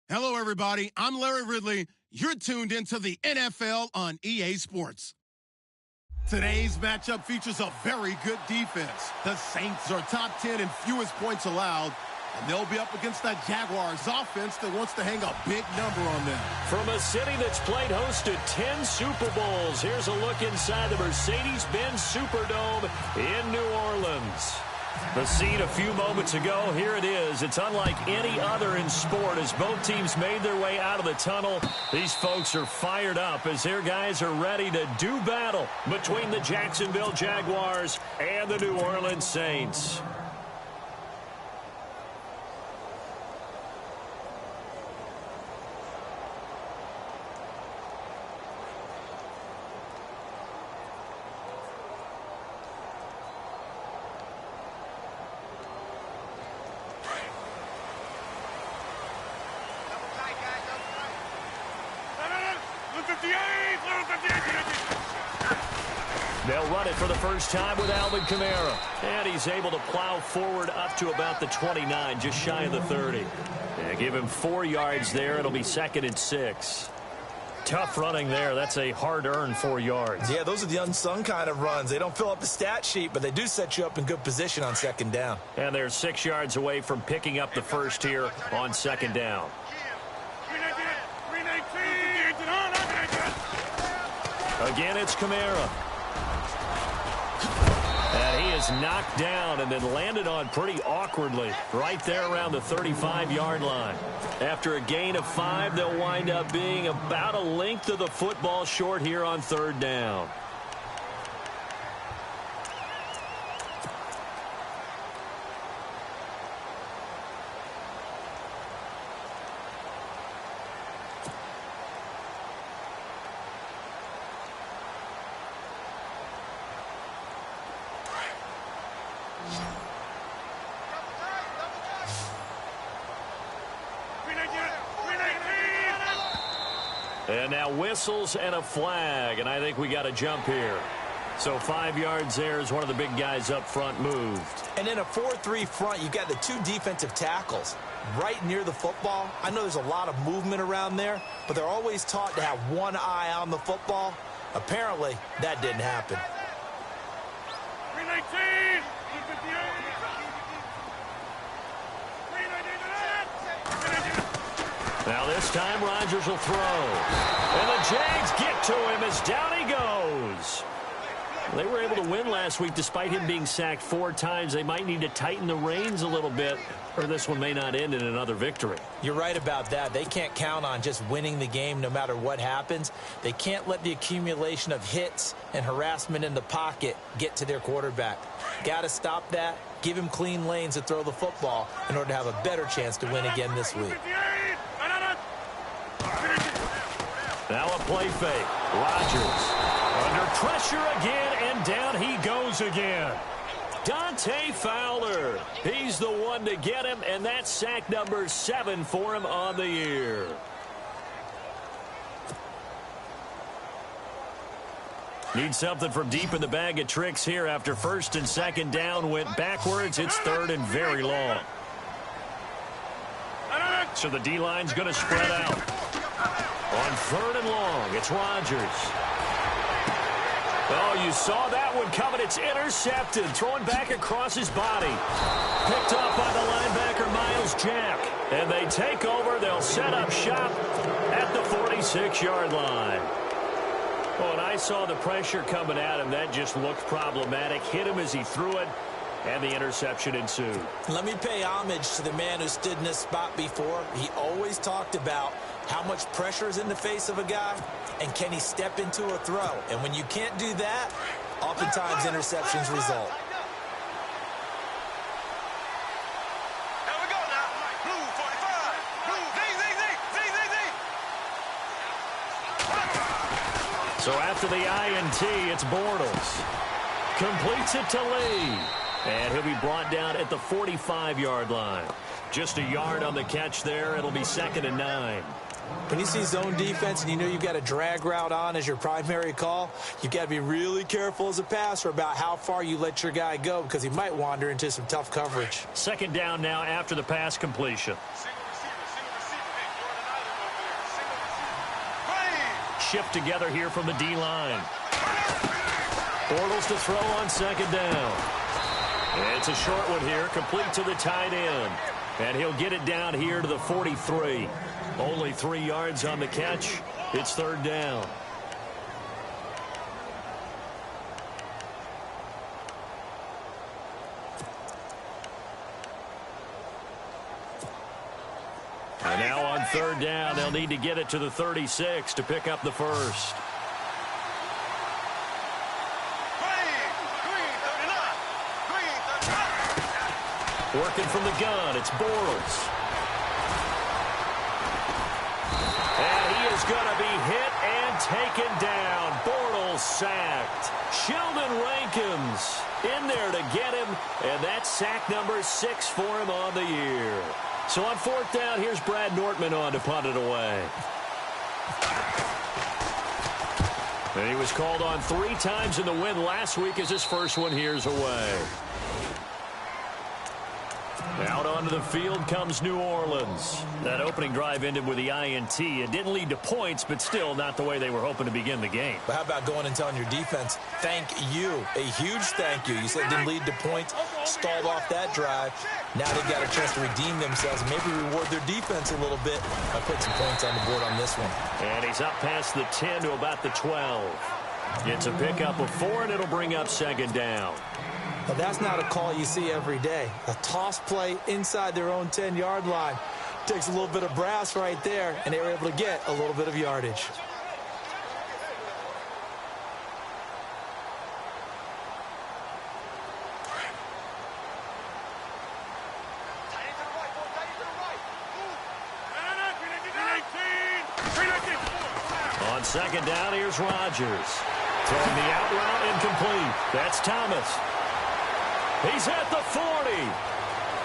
Hello, everybody. I'm Larry Ridley. You're tuned into the NFL on EA Sports. Today's matchup features a very good defense. The Saints are top 10 in fewest points allowed, and they'll be up against that Jaguars offense that wants to hang a big number on them. From a city that's played host to 10 Super Bowls, here's a look inside the Mercedes-Benz Superdome in New Orleans. The scene a few moments ago, here it is. It's unlike any other in sport as both teams made their way out of the tunnel. These folks are fired up as their guys are ready to do battle between the Jacksonville Jaguars and the New Orleans Saints. They'll run it for the first time with Alvin Kamara. And he's able to plow forward up to about the 29, just shy of the 30. And give him 4 yards there. It'll be 2nd and 6. Tough running there. That's a hard-earned 4 yards. Yeah, those are the unsung kind of runs. They don't fill up the stat sheet, but they do set you up in good position on 2nd down. And they're 6 yards away from picking up the first here on 2nd down. Again, it's Kamara. And he is knocked down and then landed on pretty awkwardly right there around the 35-yard line. After a gain of 5, they'll wind up being about a length of the football short here on 3rd down. And now whistles and a flag, and I think we got a jump here. So 5 yards there as one of the big guys up front moved. And in a 4-3 front, you've got the 2 defensive tackles right near the football. I know there's a lot of movement around there, but they're always taught to have one eye on the football. Apparently, that didn't happen. Now this time Rodgers will throw. And the Jags get to him as down he goes. They were able to win last week despite him being sacked 4 times. They might need to tighten the reins a little bit, or this one may not end in another victory. You're right about that. They can't count on just winning the game no matter what happens. They can't let the accumulation of hits and harassment in the pocket get to their quarterback. Got to stop that. Give him clean lanes to throw the football in order to have a better chance to win again this week. Now a play fake. Rodgers under pressure again, and down he goes again. Dante Fowler. He's the one to get him, and that's sack number 7 for him on the year. Need something from deep in the bag of tricks here after 1st and 2nd down went backwards. It's 3rd and very long. So the D-line's going to spread out. On 3rd and long, it's Rodgers. Oh, you saw that one coming. It's intercepted. Thrown back across his body. Picked up by the linebacker, Miles Jack. And they take over. They'll set up shop at the 46-yard line. Oh, and I saw the pressure coming at him. That just looked problematic. Hit him as he threw it, and the interception ensued. Let me pay homage to the man who stood in this spot before. He always talked about how much pressure is in the face of a guy, and can he step into a throw? And when you can't do that, oftentimes interceptions result. Here we go now. Blue 45. Blue. So after the INT, it's Bortles. Completes it to Lee. And he'll be brought down at the 45-yard line. Just a yard on the catch there. It'll be 2nd and 9. When you see zone defense and you know you've got a drag route on as your primary call, you've got to be really careful as a passer about how far you let your guy go because he might wander into some tough coverage. 2nd down now after the pass completion. shift together here from the D-line. Bortles to throw on second down. It's a short one here, complete to the tight end. And he'll get it down here to the 43. Only 3 yards on the catch. It's third down. And now on third down, they'll need to get it to the 36 to pick up the first. Working from the gun, it's Bortles. And he is going to be hit and taken down. Bortles sacked. Sheldon Rankins in there to get him, and that's sack number 6 for him on the year. So on fourth down, here's Brad Nortman on to punt it away. And he was called on 3 times in the win last week as his first one here's away. Out onto the field comes New Orleans. That opening drive ended with the INT. It didn't lead to points, but still not the way they were hoping to begin the game. But how about going and telling your defense, thank you, a huge thank you. You said it didn't lead to points, stalled off that drive. Now they've got a chance to redeem themselves, maybe reward their defense a little bit by putting some points on the board on this one. And he's up past the 10 to about the 12. It's a pickup of 4, and it'll bring up second down. Now, that's not a call you see every day. A toss play inside their own 10-yard line. Takes a little bit of brass right there, and they were able to get a little bit of yardage. On second down, here's Rodgers. Throwing the out route incomplete. That's Thomas. He's at the 40,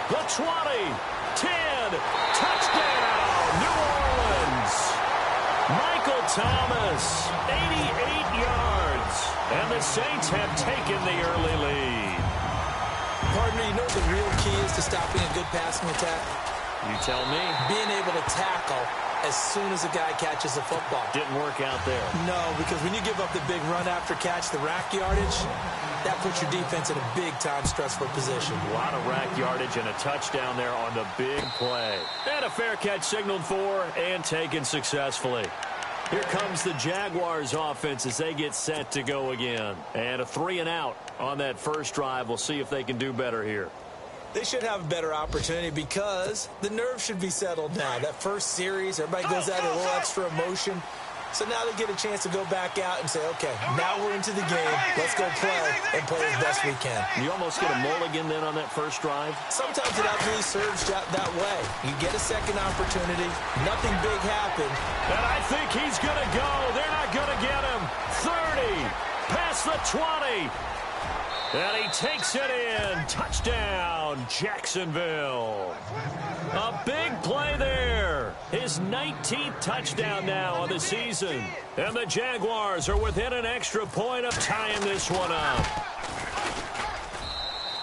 the 20, 10, touchdown, New Orleans. Michael Thomas, 88 yards, and the Saints have taken the early lead. Partner, you know what the real key is to stopping a good passing attack? You tell me. Being able to tackle as soon as a guy catches the football. Didn't work out there. No, because when you give up the big run after catch, the rack yardage, that puts your defense in a big-time stressful position. A lot of rack yardage and a touchdown there on the big play. And a fair catch signaled for and taken successfully. Here comes the Jaguars offense as they get set to go again. And a 3-and-out on that first drive. We'll see if they can do better here. They should have a better opportunity because the nerves should be settled now. That first series, everybody goes out a little extra emotion. So now they get a chance to go back out and say, okay, now we're into the game. Let's go play and play as best we can. You almost get a mulligan then on that first drive? Sometimes it absolutely serves that way. You get a second opportunity. Nothing big happened. And I think he's going to go. They're not going to get him. 30, past the 20. And he takes it in. Touchdown, Jacksonville. A big play there. His 19th touchdown now on the season. And the Jaguars are within an extra point of tying this one up.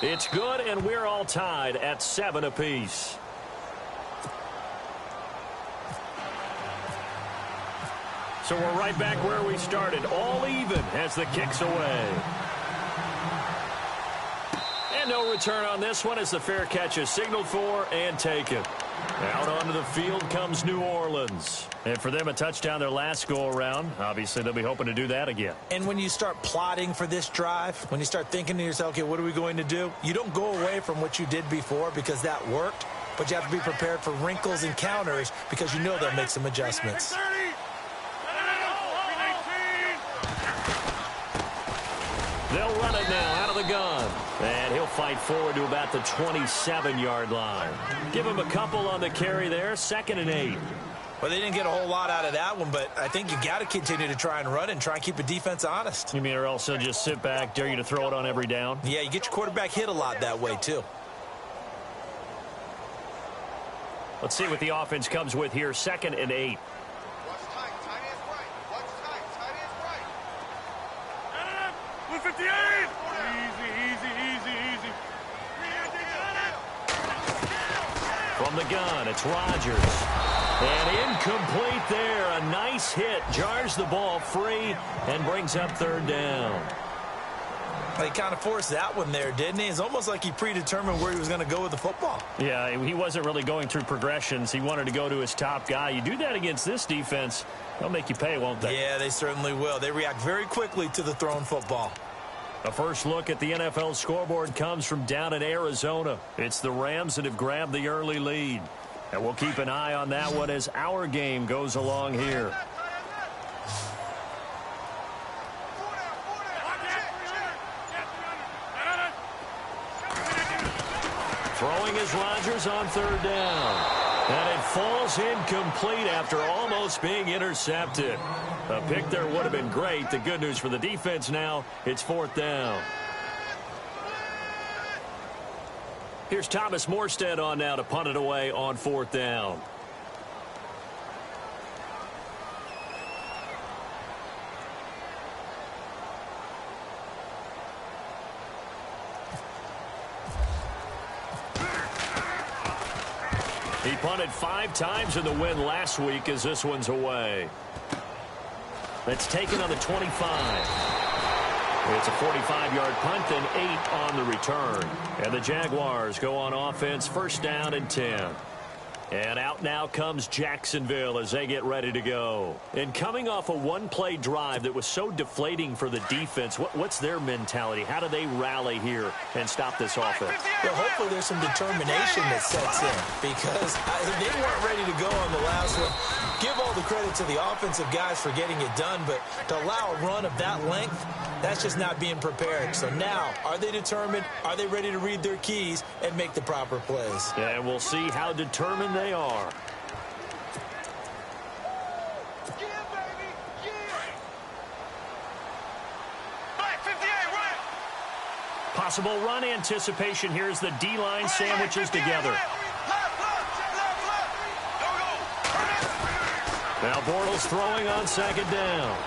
It's good, and we're all tied at 7 apiece. So we're right back where we started. All even as the kick's away. And no return on this one as the fair catch is signaled for and taken. Out onto the field comes New Orleans. And for them, a touchdown their last go-around. Obviously, they'll be hoping to do that again. And when you start plotting for this drive, when you start thinking to yourself, okay, what are we going to do? You don't go away from what you did before because that worked. But you have to be prepared for wrinkles and counters because you know they'll make some adjustments. They'll run it now out of the gun. And he'll fight forward to about the 27-yard line. Give him a couple on the carry there. 2nd and 8. Well, they didn't get a whole lot out of that one, but I think you got to continue to try and run and try and keep the defense honest. You mean or also just sit back, dare you to throw it on every down? Yeah, you get your quarterback hit a lot that way, too. Let's see what the offense comes with here. 2nd and 8. From the gun, it's Rodgers. And incomplete there. A nice hit. Jars the ball free and brings up third down. He kind of forced that one there, didn't he? It's almost like he predetermined where he was going to go with the football. Yeah, he wasn't really going through progressions. He wanted to go to his top guy. You do that against this defense, they'll make you pay, won't they? Yeah, they certainly will. They react very quickly to the thrown football. A first look at the NFL scoreboard comes from down in Arizona. It's the Rams that have grabbed the early lead. And we'll keep an eye on that one as our game goes along here. Throwing is Rodgers on third down. And it falls incomplete after almost being intercepted. A pick there would have been great. The good news for the defense now, it's fourth down. Here's Thomas Morstead on now to punt it away on fourth down. He punted 5 times in the win last week as this one's away. That's taken on the 25. It's a 45-yard punt and 8 on the return. And the Jaguars go on offense, first down and 10. And out now comes Jacksonville as they get ready to go. And coming off a one-play drive that was so deflating for the defense, what's their mentality? How do they rally here and stop this offense? Well, hopefully there's some determination that sets in because they weren't ready to go on the last one. Give all the credit to the offensive guys for getting it done, but to allow a run of that length, that's just not being prepared. So now, are they determined? Are they ready to read their keys and make the proper plays? Yeah, and we'll see how determined they are. Possible run anticipation here as the D-line sandwiches together. Now Bortles throwing on second down.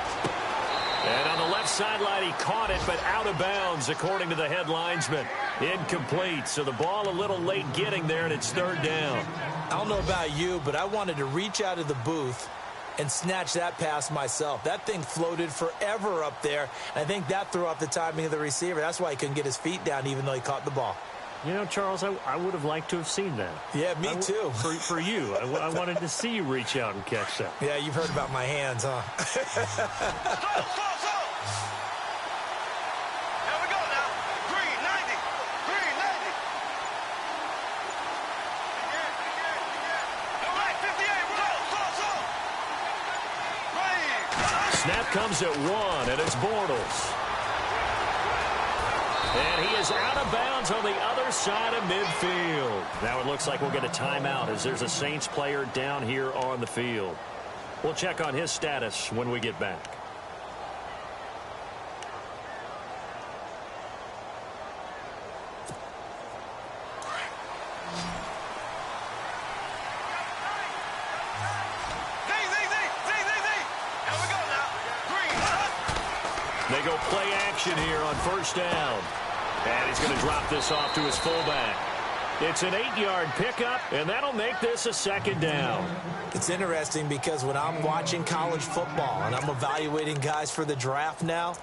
And on the left sideline, he caught it, but out of bounds, according to the head linesman. Incomplete, so the ball a little late getting there, and it's third down. I don't know about you, but I wanted to reach out of the booth and snatch that pass myself. That thing floated forever up there. I think that threw off the timing of the receiver. That's why he couldn't get his feet down, even though he caught the ball. You know, Charles, I would have liked to have seen that. Yeah, me too. For you. I wanted to see you reach out and catch that. Yeah, you've heard about my hands, huh? Here we go now. Green 90. Green 90. All right, 58. Right. Snap comes at 1, and it's Bortles. And he is out of bounds on the other side of midfield. Now it looks like we'll get a timeout as there's a Saints player down here on the field. We'll check on his status when we get back. They go play action here on first down. And he's going to drop this off to his fullback. It's an 8-yard pickup, and that'll make this a second down. It's interesting because when I'm watching college football and I'm evaluating guys for the draft now,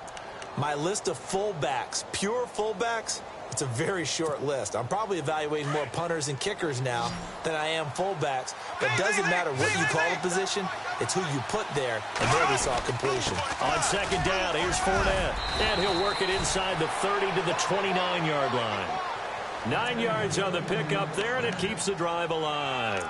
my list of fullbacks, pure fullbacks, it's a very short list. I'm probably evaluating more punters and kickers now than I am fullbacks. But it doesn't matter what you call a position, it's who you put there, and there we saw completion. On second down, here's Fournette. And he'll work it inside the 30 to the 29-yard line. 9 yards on the pickup there, and it keeps the drive alive.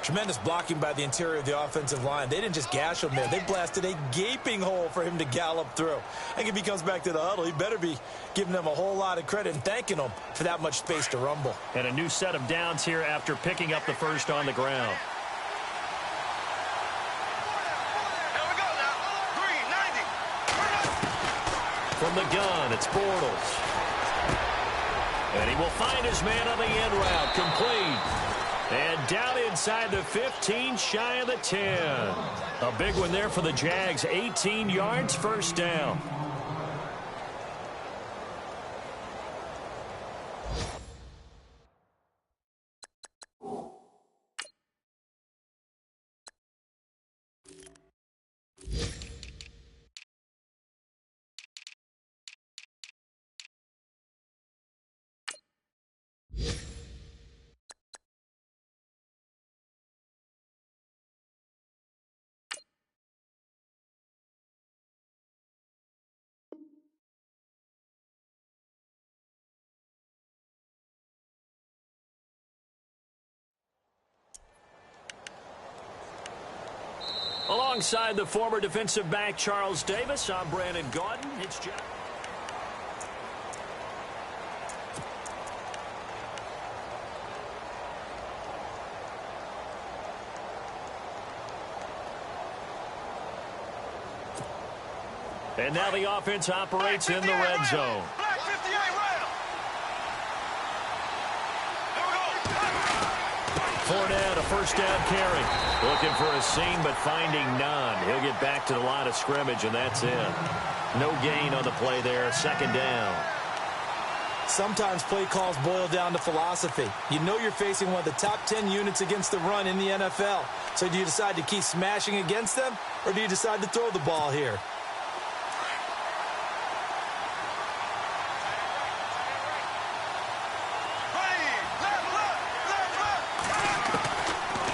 Tremendous blocking by the interior of the offensive line. They didn't just gash him there. They blasted a gaping hole for him to gallop through. I think if he comes back to the huddle, he better be giving them a whole lot of credit and thanking them for that much space to rumble. And a new set of downs here after picking up the first on the ground. Here we go now. Green 90. From the gun, it's Bortles. And he will find his man on the end route, complete. And down inside the 15, shy of the 10. A big one there for the Jags, 18 yards, first down. Alongside the former defensive back Charles Davis, I'm Brandon Gaudin. It's Jack. And now the offense operates in the red zone. Black 58 round. Fournette, a first down carry. Looking for a seam, but finding none. He'll get back to the line of scrimmage, and that's it. No gain on the play there. Second down. Sometimes play calls boil down to philosophy. You know you're facing one of the top 10 units against the run in the NFL. So do you decide to keep smashing against them, or do you decide to throw the ball here?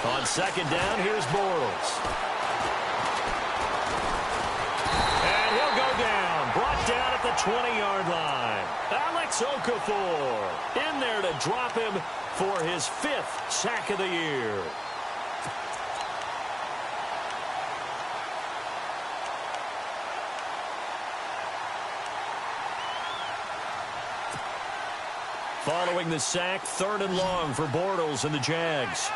On second down, here's Bortles. And he'll go down. Brought down at the 20-yard line. Alex Okafor in there to drop him for his 5th sack of the year. Following the sack, 3rd and long for Bortles and the Jags.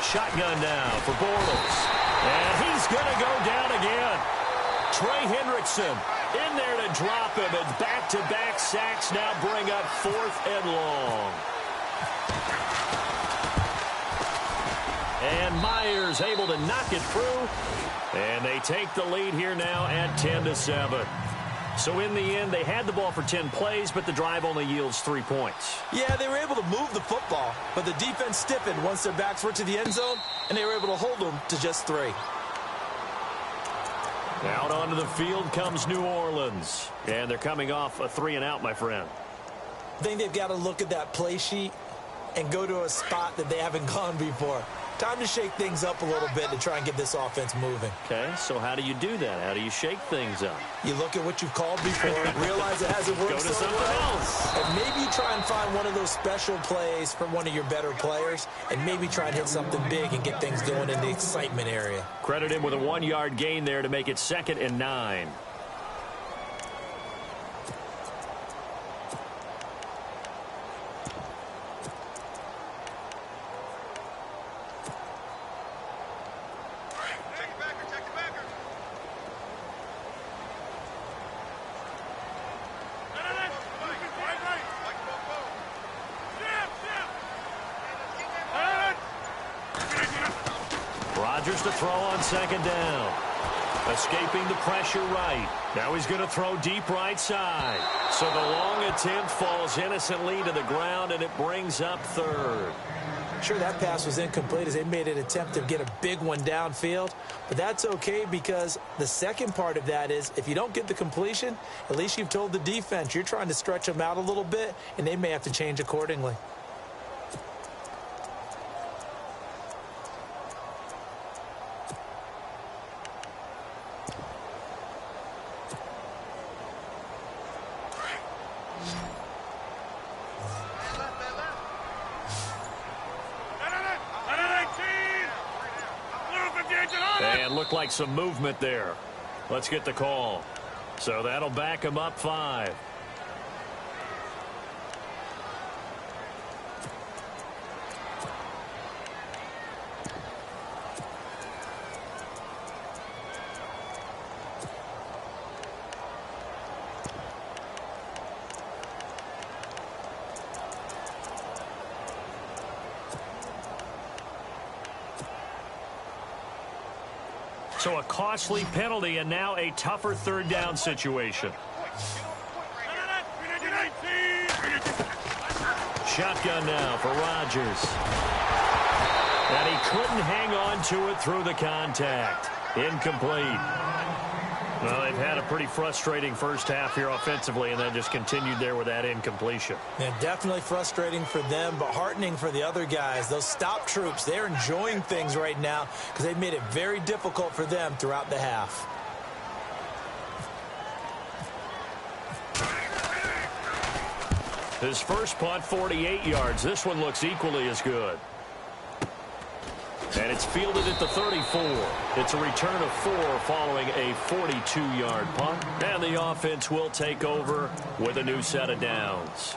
Shotgun now for Bortles. And he's going to go down again. Trey Hendrickson in there to drop him. And back-to-back sacks now bring up 4th and long. And Myers able to knock it through. And they take the lead here now at 10-7. So in the end, they had the ball for 10 plays, but the drive only yields 3 points. Yeah, they were able to move the football, but the defense stiffened once their backs were to the end zone, and they were able to hold them to just 3. Out onto the field comes New Orleans. And they're coming off a 3-and-out, my friend. I think they've got to look at that play sheet and go to a spot that they haven't gone before. Time to shake things up a little bit to try and get this offense moving. Okay, so how do you do that? How do you shake things up? You look at what you've called before, realize it hasn't worked Go to so something well, else. and maybe you try and find one of those special plays from one of your better players, and maybe try and hit something big and get things going in the excitement area. Credit him with a 1-yard gain there to make it 2nd and 9. Rodgers to throw on 2nd down. Escaping the pressure right. Now he's going to throw deep right side. So the long attempt falls innocently to the ground, and it brings up 3rd. Sure, that pass was incomplete as they made an attempt to get a big one downfield, but that's okay because the second part of that is if you don't get the completion, at least you've told the defense you're trying to stretch them out a little bit, and they may have to change accordingly. And looked like some movement there. Let's get the call. So that'll back him up 5. So a costly penalty and now a tougher 3rd down situation. Shotgun now for Rodgers. And he couldn't hang on to it through the contact. Incomplete. Well, they've had a pretty frustrating first half here offensively, and then just continued there with that incompletion. Yeah, definitely frustrating for them, but heartening for the other guys. Those stop troops, they're enjoying things right now because they've made it very difficult for them throughout the half. His first punt, 48 yards. This one looks equally as good. And it's fielded at the 34. It's a return of 4 following a 42-yard punt. And the offense will take over with a new set of downs.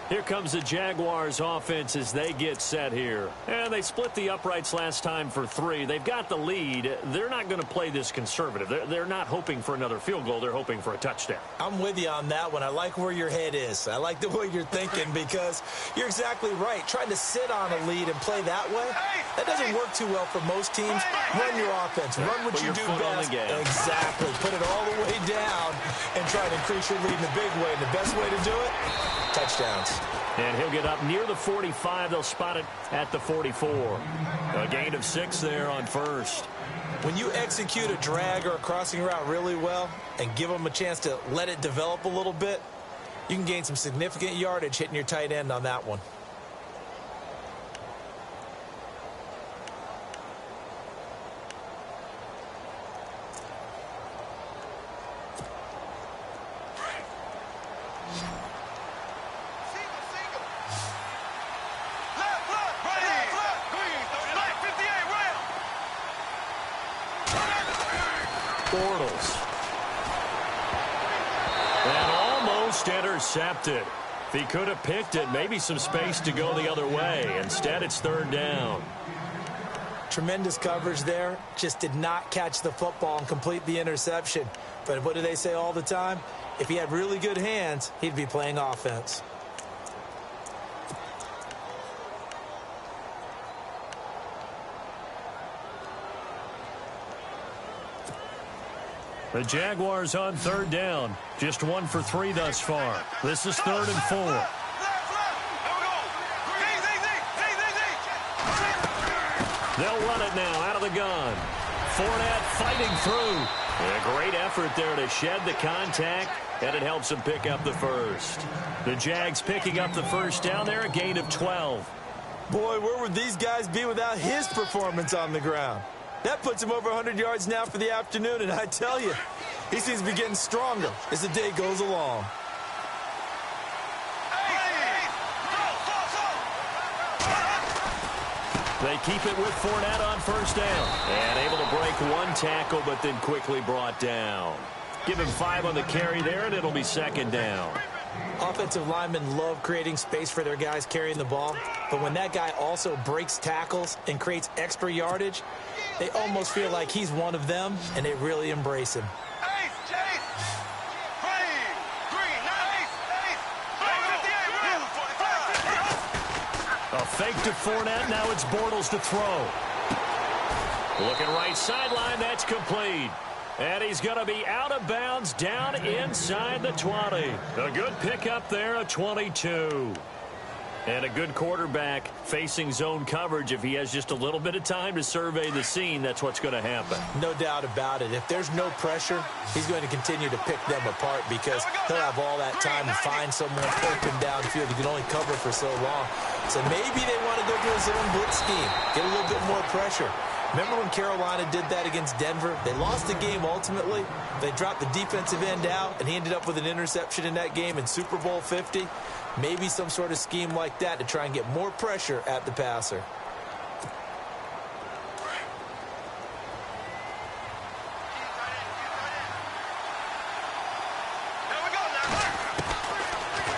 Here comes the Jaguars offense as they get set here. And they split the uprights last time for 3. They've got the lead. They're not going to play this conservative. They're not hoping for another field goal. They're hoping for a touchdown. I'm with you on that one. I like where your head is. I like the way you're thinking because you're exactly right. Trying to sit on a lead and play that way, that doesn't work too well for most teams. Run your offense. Run what you do best. Exactly. Put it all the way down and try to increase your lead in a big way. And the best way to do it, touchdowns. And he'll get up near the 45. They'll spot it at the 44. A gain of 6 there on first. When you execute a drag or a crossing route really well and give them a chance to let it develop a little bit, you can gain some significant yardage hitting your tight end on that one. And almost intercepted. If he could have picked it, maybe some space to go the other way. Instead, it's 3rd down. Tremendous coverage there. Just did not catch the football and complete the interception. But what do they say all the time? If he had really good hands, he'd be playing offense. The Jaguars on 3rd down. Just 1 for 3 thus far. This is 3rd and 4. They'll run it now out of the gun. Fournette fighting through. A great effort there to shed the contact, and it helps him pick up the first. The Jags picking up the first down there, a gain of 12. Boy, where would these guys be without his performance on the ground? That puts him over 100 yards now for the afternoon, and I tell you, he seems to be getting stronger as the day goes along. They keep it with Fournette on first down. And able to break 1 tackle, but then quickly brought down. Give him 5 on the carry there, and it'll be 2nd down. Offensive linemen love creating space for their guys carrying the ball, but when that guy also breaks tackles and creates extra yardage, they almost feel like he's one of them, and they really embrace him. A fake to Fournette. Now it's Bortles to throw. Looking right sideline. That's complete. And he's going to be out of bounds down inside the 20. A good pickup there, a 22. And a good quarterback facing zone coverage. If he has just a little bit of time to survey the scene, that's what's going to happen. No doubt about it. If there's no pressure, he's going to continue to pick them apart because he'll have all that time to find someone open downfield. He can only cover for so long. So maybe they want to go to a zone blitz scheme, get a little bit more pressure. Remember when Carolina did that against Denver? They lost the game ultimately. They dropped the defensive end out, and he ended up with an interception in that game in Super Bowl 50. Maybe some sort of scheme like that to try and get more pressure at the passer.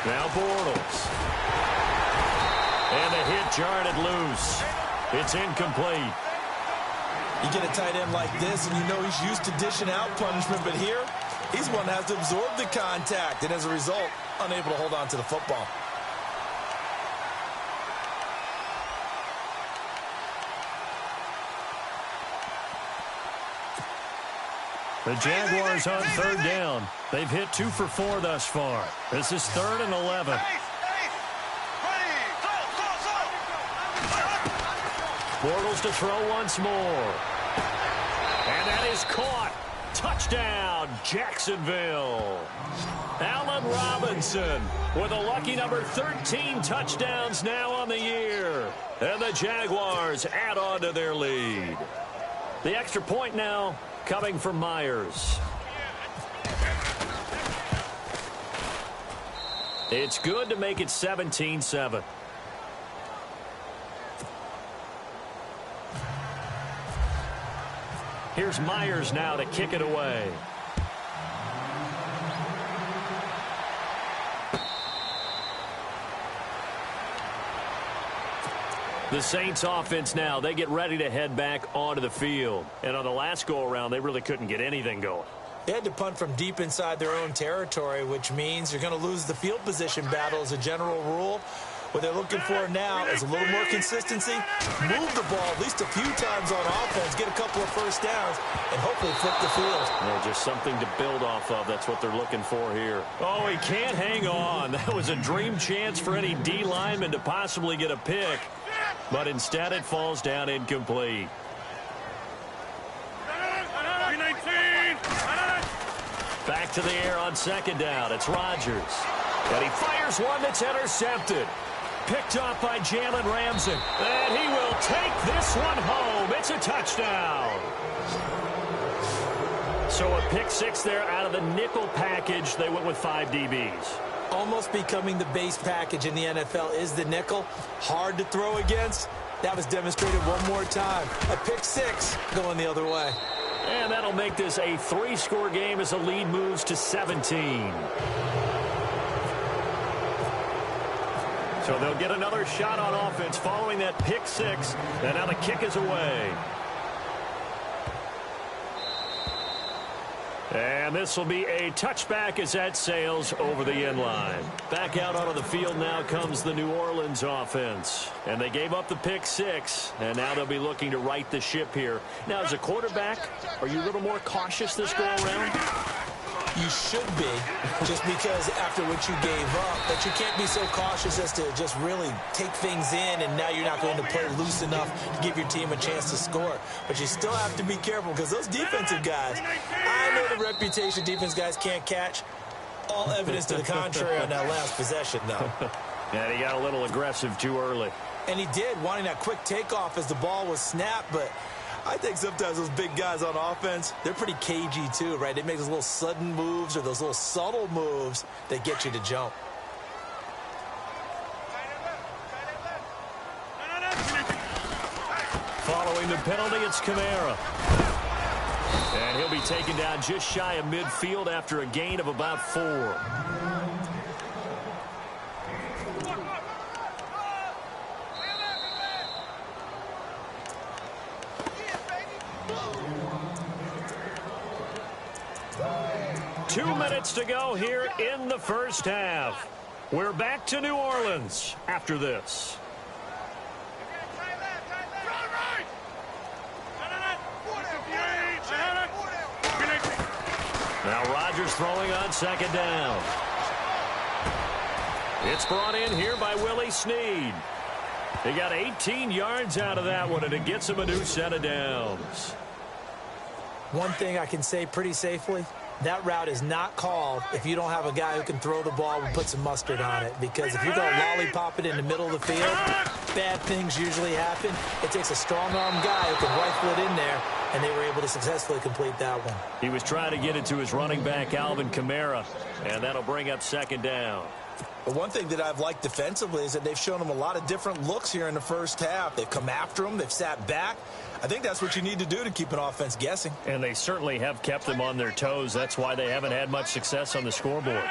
Now Bortles. And the hit jarred it loose. It's incomplete. You get a tight end like this, and you know he's used to dishing out punishment, but here, he's one that has to absorb the contact, and as a result, unable to hold on to the football. The Jaguars on 3rd down. They've hit 2 for 4 thus far. This is 3rd and 11. Bortles to throw once more. And that is caught. Touchdown, Jacksonville. Allen Robinson with a lucky number 13 touchdowns now on the year. And the Jaguars add on to their lead. The extra point now coming from Myers. It's good to make it 17-7. Here's Myers now to kick it away. The Saints offense now, they get ready to head back onto the field. And on the last go-around, they really couldn't get anything going. They had to punt from deep inside their own territory, which means you're going to lose the field position battle as a general rule. What they're looking for now is a little more consistency, move the ball at least a few times on offense, get a couple of first downs, and hopefully flip the field. Yeah, just something to build off of. That's what they're looking for here. Oh, he can't hang on. That was a dream chance for any D lineman to possibly get a pick, but instead it falls down incomplete. Back to the air on second down. It's Rodgers. And he fires one that's intercepted. Picked off by Jalen Ramsey. And he will take this one home. It's a touchdown. So a pick six there out of the nickel package. They went with 5 DBs. Almost becoming the base package in the NFL is the nickel. Hard to throw against. That was demonstrated one more time. A pick six going the other way. And that'll make this a 3-score game as the lead moves to 17. So they'll get another shot on offense following that pick six. And now the kick is away. And this will be a touchback as that sails over the end line. Back out onto the field now comes the New Orleans offense. And they gave up the pick six. And now they'll be looking to right the ship here. Now, as a quarterback, are you a little more cautious this go-around? You should be, just because after what you gave up, but you can't be so cautious as to just really take things in, and now you're not going to play loose enough to give your team a chance to score. But you still have to be careful because those defensive guys, I know the reputation defense guys can't catch. All evidence to the contrary on that last possession, though. And he got a little aggressive too early. And he did, wanting that quick takeoff as the ball was snapped, but I think sometimes those big guys on offense, they're pretty cagey too, right? They make those little sudden moves or those little subtle moves that get you to jump. Following the penalty, it's Kamara. And he'll be taken down just shy of midfield after a gain of about 4. Two minutes to go here in the first half. We're back to New Orleans after this. Now Rodgers throwing on second down. It's brought in here by Willie Snead. He got 18 yards out of that one, and it gets him a new set of downs. One thing I can say pretty safely, that route is not called if you don't have a guy who can throw the ball and put some mustard on it. Because if you go lollipop it in the middle of the field, bad things usually happen. It takes a strong-arm guy who can rifle it in there, and they were able to successfully complete that one. He was trying to get it to his running back, Alvin Kamara, and that'll bring up second down. But one thing that I've liked defensively is that they've shown him a lot of different looks here in the first half. They've come after him. They've sat back. I think that's what you need to do to keep an offense guessing. And they certainly have kept them on their toes. That's why they haven't had much success on the scoreboard.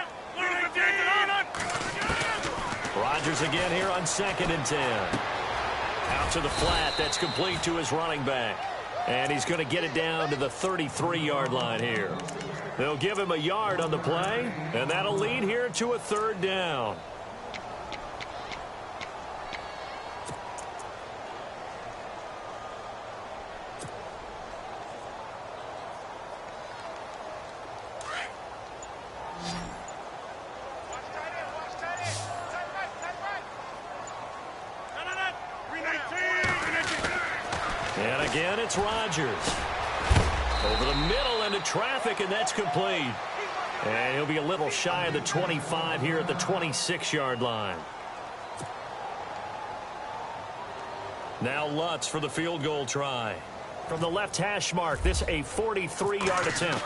Rodgers again here on 2nd and 10. Out to the flat. That's complete to his running back. And he's going to get it down to the 33-yard line here. They'll give him a yard on the play, and that'll lead here to a 3rd down. And again, it's Rodgers. Over the middle into traffic, and that's complete. And he'll be a little shy of the 25 here at the 26-yard line. Now Lutz for the field goal try. From the left hash mark, this a 43-yard attempt.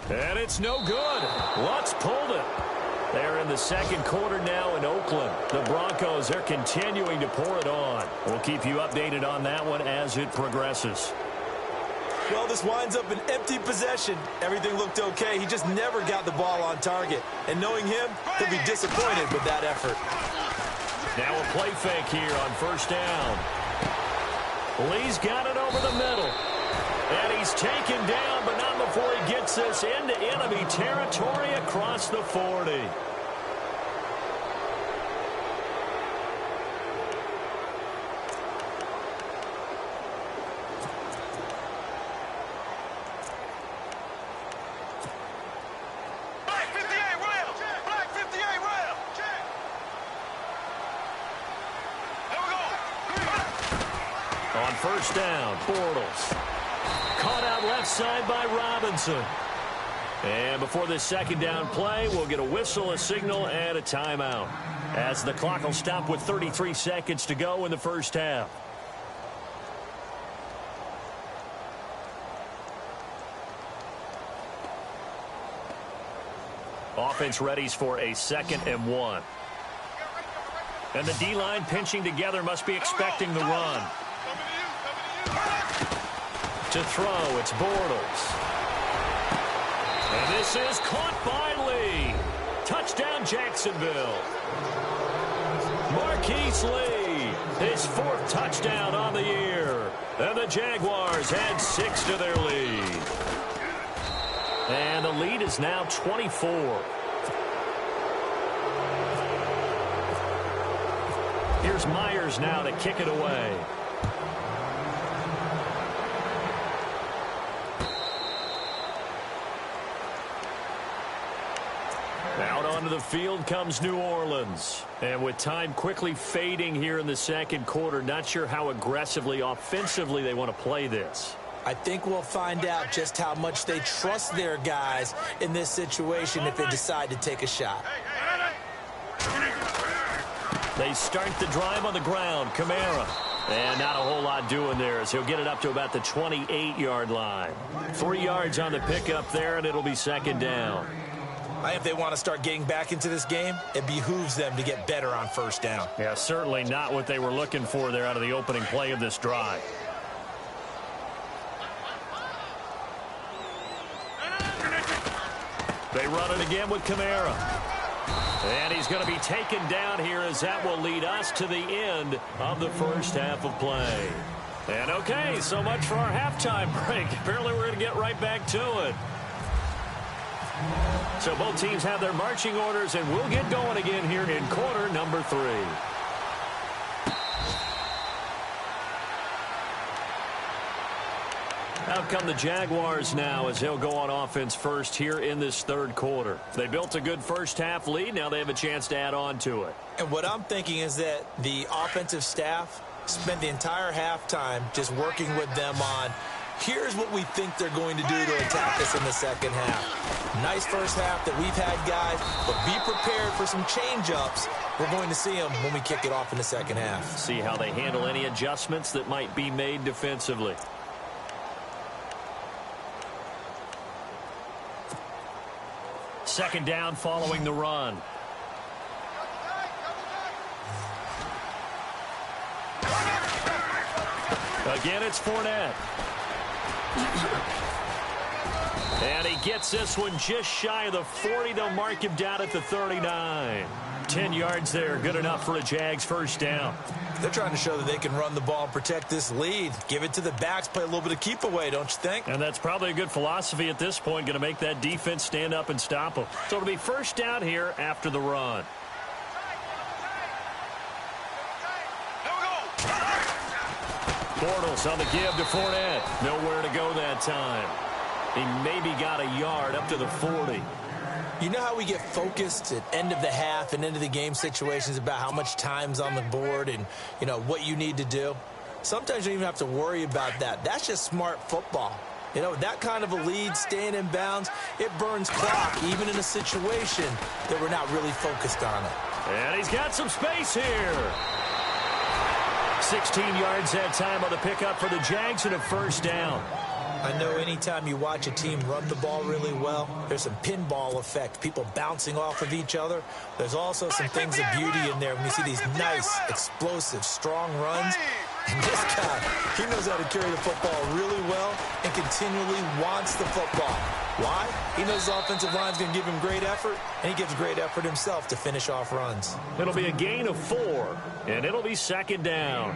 And it's no good. Lutz pulled it. They're in the second quarter now in Oakland. The Broncos are continuing to pour it on. We'll keep you updated on that one as it progresses. Well, this winds up an empty possession. Everything looked okay. He just never got the ball on target. And knowing him, he'll be disappointed with that effort. Now a play fake here on first down. Lee's got it over the middle. And he's taken down, but not before he gets this into enemy territory across the 40. On first down, Bortles. Caught out left side by Robinson. And before this second down play, we'll get a whistle, a signal, and a timeout, as the clock will stop with 33 seconds to go in the first half. Offense readies for a 2nd and 1. And the D-line pinching together must be expecting the run. To throw, it's Bortles. And this is caught by Lee. Touchdown, Jacksonville. Marquise Lee, his 4th touchdown on the year. And the Jaguars add 6 to their lead. And the lead is now 24. Here's Myers now to kick it away. Out onto the field comes New Orleans. And with time quickly fading here in the second quarter, not sure how aggressively, offensively they want to play this. I think we'll find out just how much they trust their guys in this situation if they decide to take a shot. They start the drive on the ground. Kamara. And not a whole lot doing there as he'll get it up to about the 28-yard line. 3 yards on the pickup there, and it'll be second down. If they want to start getting back into this game, it behooves them to get better on first down. Yeah, certainly not what they were looking for there out of the opening play of this drive. They run it again with Kamara. And he's going to be taken down here as that will lead us to the end of the first half of play. And okay, so much for our halftime break. Apparently we're going to get right back to it. So both teams have their marching orders, and we'll get going again here in quarter number 3. Out come the Jaguars now as they'll go on offense first here in this third quarter. They built a good first half lead. Now they have a chance to add on to it. And what I'm thinking is that the offensive staff spent the entire halftime just working with them on, here's what we think they're going to do to attack us in the second half. Nice first half that we've had, guys, but be prepared for some change-ups. We're going to see them when we kick it off in the second half. See how they handle any adjustments that might be made defensively. Second down following the run. Again, it's Fournette. And he gets this one just shy of the 40. They'll mark him down at the 39. 10 yards there, good enough for a Jags first down. They're trying to show that they can run the ball and protect this lead. Give it to the backs, play a little bit of keep away, don't you think? And that's probably a good philosophy at this point, going to make that defense stand up and stop them. So it'll be first down here after the run. Bortles on the give to Fournette. Nowhere to go that time. He maybe got a yard up to the 40. You know how we get focused at end of the half and end of the game situations about how much time's on the board and, you know, what you need to do? Sometimes you don't even have to worry about that. That's just smart football. You know, that kind of a lead, staying in bounds, it burns clock, even in a situation that we're not really focused on it. And he's got some space here. 16 yards that time on the pickup for the Jags and a first down. I know anytime you watch a team run the ball really well, there's some pinball effect, people bouncing off of each other. There's also some things of beauty in there when you see these nice, explosive, strong runs. And this guy, he knows how to carry the football really well and continually wants the football. Why? He knows his offensive line's going to give him great effort, and he gives great effort himself to finish off runs. It'll be a gain of 4, and it'll be second down.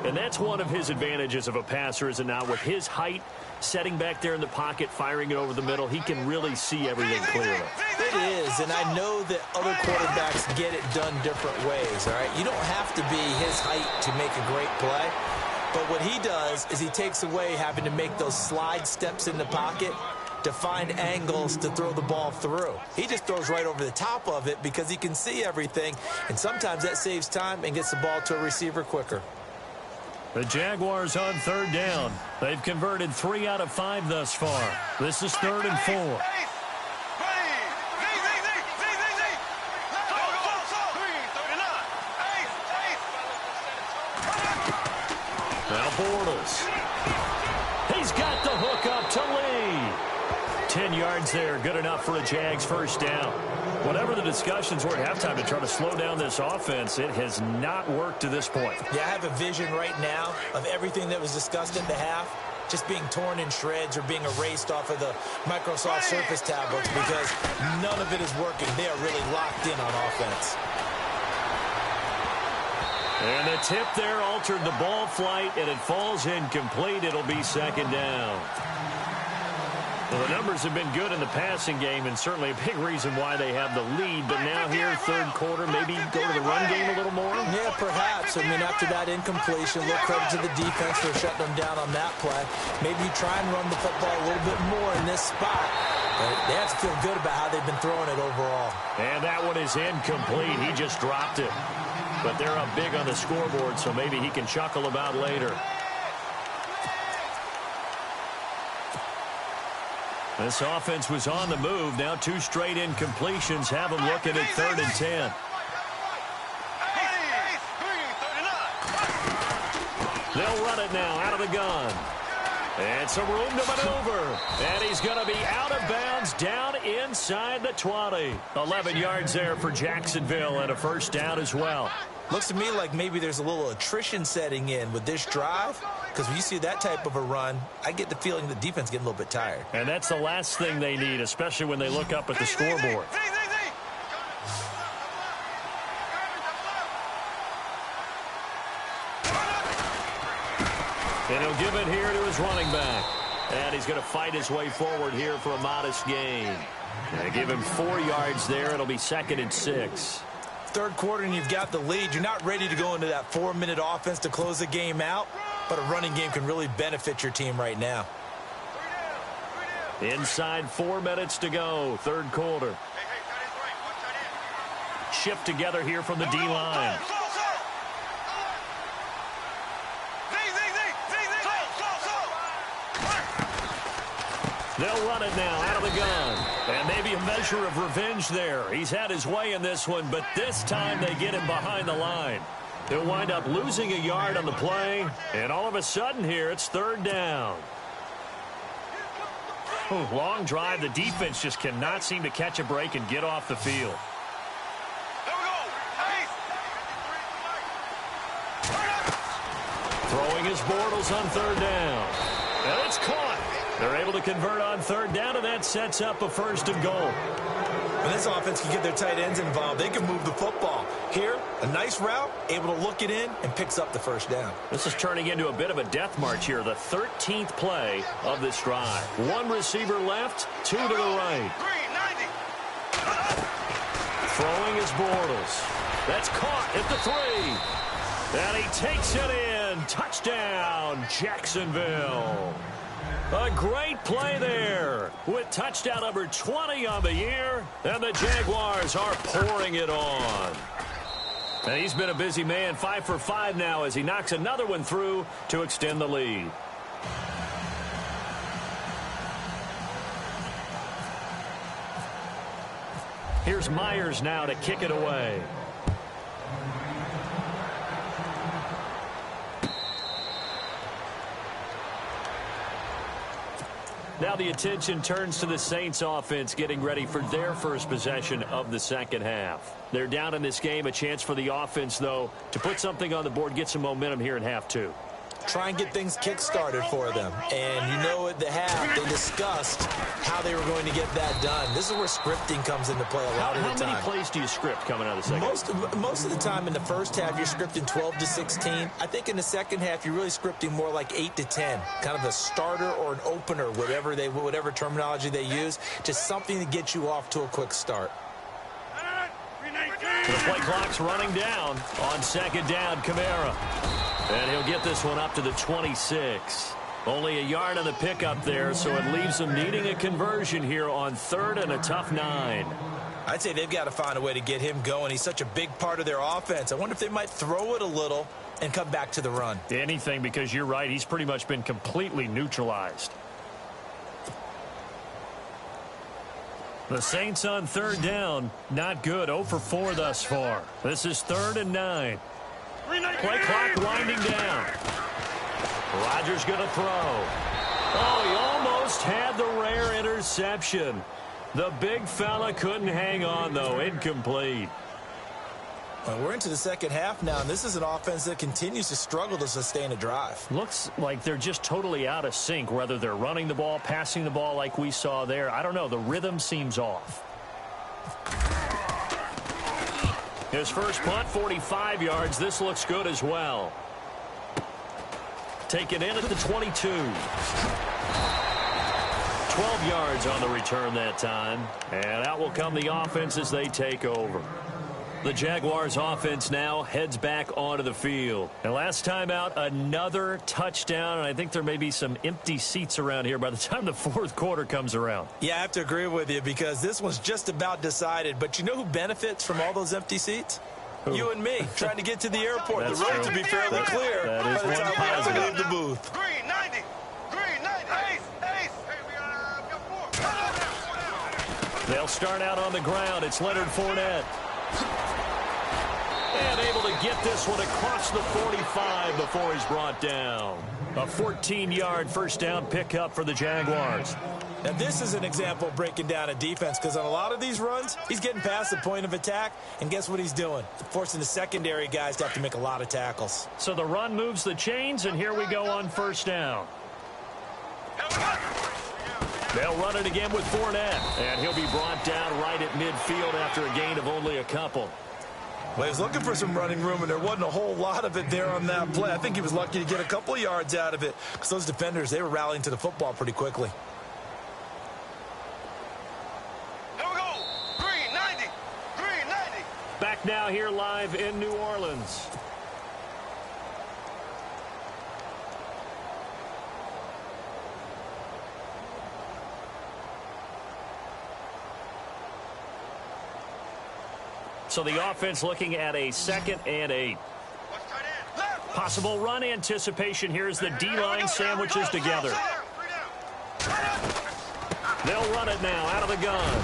And that's one of his advantages of a passer, is it not? With his height, setting back there in the pocket, firing it over the middle, he can really see everything clearly. It is, and I know that other quarterbacks get it done different ways, all right? You don't have to be his height to make a great play, but what he does is he takes away having to make those slide steps in the pocket to find angles to throw the ball through. He just throws right over the top of it because he can see everything, and sometimes that saves time and gets the ball to a receiver quicker. The Jaguars on third down. They've converted 3 out of 5 thus far. This is 3rd and 4. Now Bortles. He's got the hook up to Lee. 10 yards there, good enough for a Jags first down. Whatever the discussions were at halftime to try to slow down this offense, it has not worked to this point. Yeah, I have a vision right now of everything that was discussed at the half just being torn in shreds or being erased off of the Microsoft Surface tablets because none of it is working. They are really locked in on offense. And the tip there altered the ball flight, and it falls incomplete. It'll be second down. Well, the numbers have been good in the passing game, and certainly a big reason why they have the lead. But now here, third quarter, maybe go to the run game a little more? Yeah, perhaps. I mean, after that incompletion, a little credit to the defense for shutting them down on that play. Maybe you try and run the football a little bit more in this spot. But they have to feel good about how they've been throwing it overall. And that one is incomplete. He just dropped it. But they're up big on the scoreboard, so maybe he can chuckle about later. This offense was on the move. Now 2 straight incompletions have them looking at 3rd and 10. They'll run it now out of the gun. And some room to maneuver. And he's going to be out of bounds down inside the 20. 11 yards there for Jacksonville and a first down as well. Looks to me like maybe there's a little attrition setting in with this drive. Because when you see that type of a run, I get the feeling the defense getting a little bit tired. And that's the last thing they need, especially when they look up at the scoreboard. And he'll give it here to his running back. And he's going to fight his way forward here for a modest gain. They give him 4 yards there. It'll be 2nd and 6. Third quarter and you've got the lead. You're not ready to go into that 4-minute offense to close the game out. But a running game can really benefit your team right now. Inside 4 minutes to go. Third quarter. Shift together here from the D-line. They'll run it now out of the gun. And maybe a measure of revenge there. He's had his way in this one, but this time they get him behind the line. He'll wind up losing a yard on the play, and all of a sudden here, it's 3rd down. Long drive. The defense just cannot seem to catch a break and get off the field. Throwing his Bortles on 3rd down. And it's caught. They're able to convert on 3rd down, and that sets up a 1st and goal. When this offense can get their tight ends involved, they can move the football. Here, a nice route, able to look it in, and picks up the 1st down. This is turning into a bit of a death march here, the 13th play of this drive. 1 receiver left, 2 to the right. Throwing is Bortles. That's caught at the 3. And he takes it in. Touchdown, Jacksonville. A great play there with touchdown number 20 on the year, and the Jaguars are pouring it on. And he's been a busy man, 5 for 5 now as he knocks another one through to extend the lead. Here's Myers now to kick it away. now the attention turns to the Saints offense getting ready for their first possession of the second half. They're down in this game. A chance for the offense, though, to put something on the board, get some momentum here in half two. Try and get things kick-started for them. And you know at the half, they discussed how they were going to get that done. This is where scripting comes into play a lot of the time. How many plays do you script coming out of the second half? Most of the time in the first half, you're scripting 12 to 16. I think in the second half, you're really scripting more like 8 to 10. Kind of a starter or an opener, whatever terminology they use. Just something to get you off to a quick start. The play clock's running down on second down, Kamara. And he'll get this one up to the 26. Only a yard on the pickup there, so it leaves them needing a conversion here on third and a tough 9. I'd say they've got to find a way to get him going. He's such a big part of their offense. I wonder if they might throw it a little and come back to the run. Anything, because you're right. He's pretty much been completely neutralized. The Saints on third down. Not good. 0 for 4 thus far. This is third and 9. Play clock winding down. Rodgers going to throw. Oh, he almost had the rare interception. The big fella couldn't hang on, though. Incomplete. Well, we're into the second half now, and this is an offense that continues to struggle to sustain a drive. Looks like they're just totally out of sync, whether they're running the ball, passing the ball like we saw there. I don't know. The rhythm seems off. His first punt, 45 yards. This looks good as well. Taken in at the 22. 12 yards on the return that time. And out will come the offense as they take over. The Jaguars offense now heads back onto the field. And last time out, another touchdown. And I think there may be some empty seats around here by the time the fourth quarter comes around. Yeah, I have to agree with you because this one's just about decided. But you know who benefits from all those empty seats? Who? You and me, trying to get to the airport. That's the road true. to be fairly clear. That is by the time we have to positive. leave the booth. Green 90. Green 90. Ace. Hey, we got 4. They'll start out on the ground. It's Leonard Fournette. And able to get this one across the 45 before he's brought down. A 14-yard first down pickup for the Jaguars. Now, this is an example of breaking down a defense because on a lot of these runs, he's getting past the point of attack, and guess what he's doing? Forcing the secondary guys to have to make a lot of tackles. So the run moves the chains, and here we go on first down. They'll run it again with Fournette, and he'll be brought down right at midfield after a gain of only a couple. Well, he was looking for some running room, and there wasn't a whole lot of it there on that play. I think he was lucky to get a couple of yards out of it because those defenders, they were rallying to the football pretty quickly. Here we go. Green 90. Green 90. Back now here live in New Orleans. So the offense looking at a 2nd and 8. Possible run anticipation. Here's the D-line sandwiches together. They'll run it now out of the gun.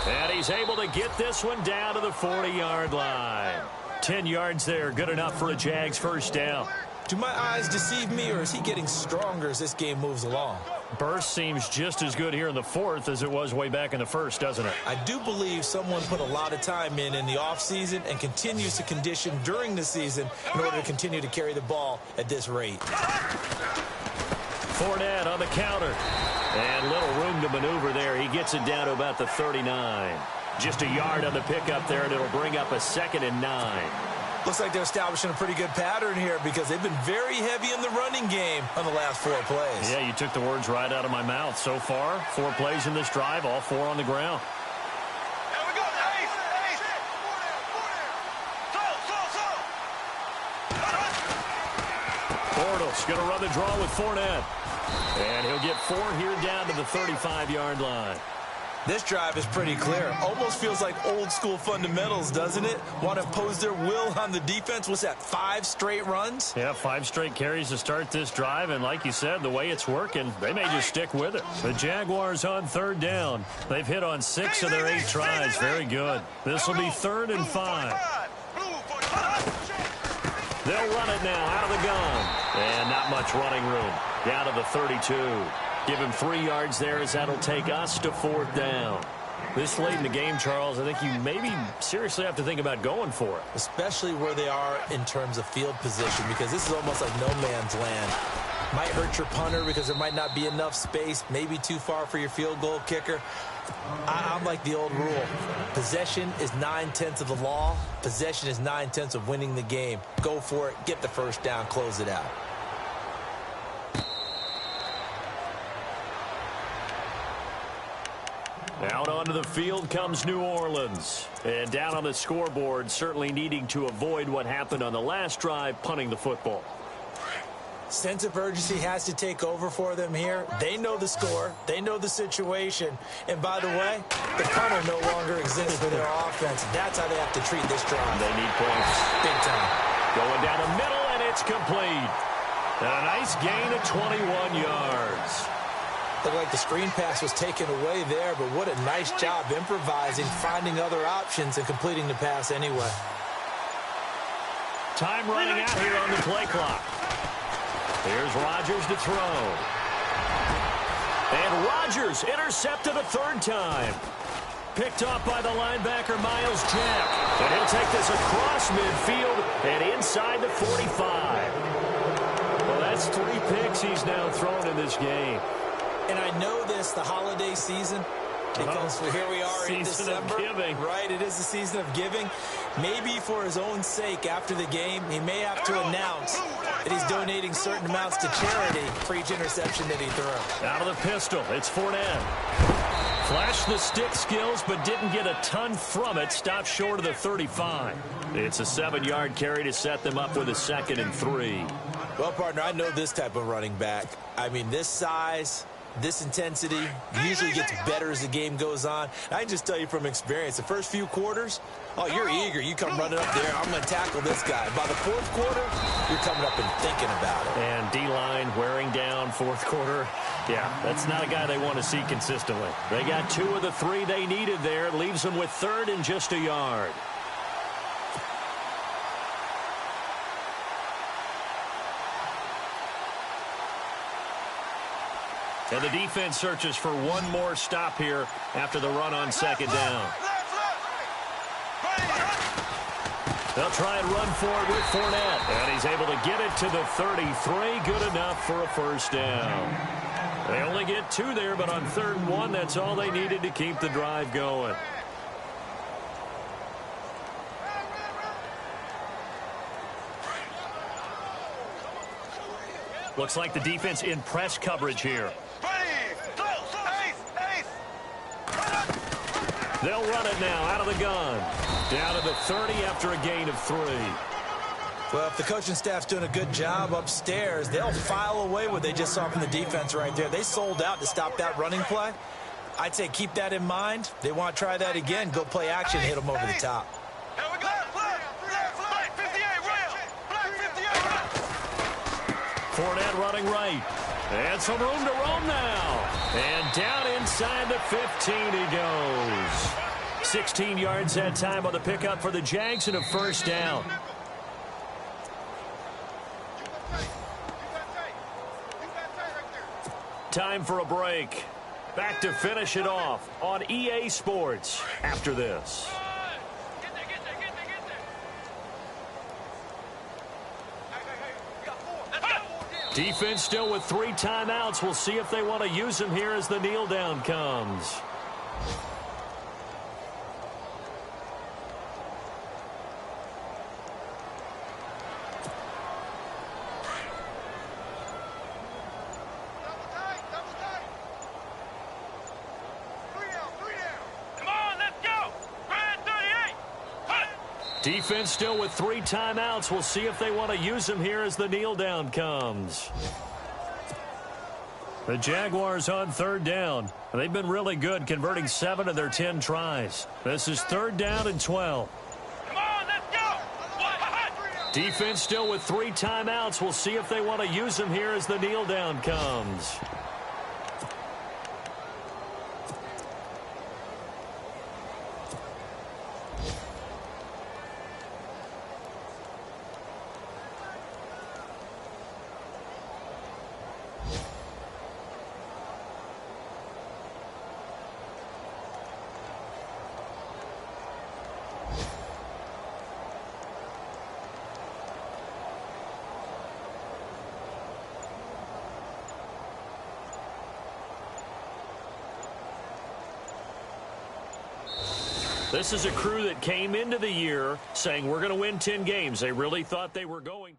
And he's able to get this one down to the 40-yard line. 10 yards there, good enough for a Jags first down. Do my eyes deceive me, or is he getting stronger as this game moves along? Burst seems just as good here in the fourth as it was way back in the first, doesn't it? I do believe someone put a lot of time in the offseason and continues to condition during the season in order to continue to carry the ball at this rate. Fournette on the counter. And little room to maneuver there. He gets it down to about the 39. Just a yard on the pickup there, and it'll bring up a 2nd and 9. Looks like they're establishing a pretty good pattern here because they've been very heavy in the running game on the last 4 plays. Yeah, you took the words right out of my mouth. So far, 4 plays in this drive, all 4 on the ground. Here we go. Ace. Ace. Bortles going to run the draw with Fournette. And he'll get 4 here down to the 35-yard line. This drive is pretty clear. Almost feels like old school fundamentals, doesn't it? Want to impose their will on the defense. What's that, 5 straight runs? Yeah, 5 straight carries to start this drive. And like you said, the way it's working, they may just stick with it. The Jaguars on third down. They've hit on 6 of their 8 tries. Very good. This will be 3rd and 5. They'll run it now out of the gun. And not much running room. Down to the 32. Give him 3 yards there as that'll take us to 4th down. This late in the game, Charles, I think you maybe seriously have to think about going for it. Especially where they are in terms of field position, because this is almost like no man's land. Might hurt your punter because there might not be enough space, maybe too far for your field goal kicker. I'm like the old rule. Possession is 9/10 of the law. Possession is 9/10 of winning the game. Go for it, get the first down, close it out. Out onto the field comes New Orleans. And down on the scoreboard, certainly needing to avoid what happened on the last drive, punting the football. Sense of urgency has to take over for them here. They know the score. They know the situation. And by the way, the punter no longer exists for their offense. That's how they have to treat this drive. They need points. Big time. Going down the middle, and it's complete. And a nice gain of 21 yards. Looked like the screen pass was taken away there, but what a nice job improvising, finding other options, and completing the pass anyway. Time running out here on the play clock. Here's Rodgers to throw. And Rodgers intercepted a 3rd time. Picked off by the linebacker, Miles Jack. And he'll take this across midfield and inside the 45. Well, that's 3 picks he's now thrown in this game. And I know this, the holiday season, because here we are in December. Season of giving. Right, it is the season of giving. Maybe for his own sake after the game, he may have to announce that he's donating certain amounts to charity for each interception that he throws. Out of the pistol, it's Fournette. Flashed the stick skills, but didn't get a ton from it. Stopped short of the 35. It's a 7-yard carry to set them up with a 2nd and 3. Well, partner, I know this type of running back. I mean, this size, this intensity usually gets better as the game goes on. I can just tell you from experience, the first few quarters, oh, you're eager. You come running up there, I'm going to tackle this guy. By the 4th quarter, you're coming up and thinking about it. And D-line wearing down 4th quarter. Yeah, that's not a guy they want to see consistently. They got 2 of the 3 they needed there. Leaves them with 3rd and just a yard. And the defense searches for one more stop here after the run on 2nd down. They'll try and run for it with Fournette. And he's able to get it to the 33. Good enough for a 1st down. They only get 2 there, but on 3rd and 1, that's all they needed to keep the drive going. Looks like the defense in press coverage here. They'll run it now out of the gun. Down to the 30 after a gain of 3. Well, if the coaching staff's doing a good job upstairs, they'll file away what they just saw from the defense right there. They sold out to stop that running play. I'd say keep that in mind. They want to try that again. Go play action, hit them over the top. Fournette running right. And some room to roam now. And down inside the 15 he goes. 16 yards that time on the pickup for the Jags and a 1st down. Time for a break. Back to finish it off on EA Sports after this. Defense still with 3 timeouts. We'll see if they want to use them here as the kneel down comes. Defense still with 3 timeouts. We'll see if they want to use them here as the kneel down comes. The Jaguars on 3rd down. They've been really good converting 7 of their 10 tries. This is 3rd down and 12. Come on, let's go. Defense still with 3 timeouts. We'll see if they want to use them here as the kneel down comes. This is a crew that came into the year saying we're going to win 10 games. They really thought they were going.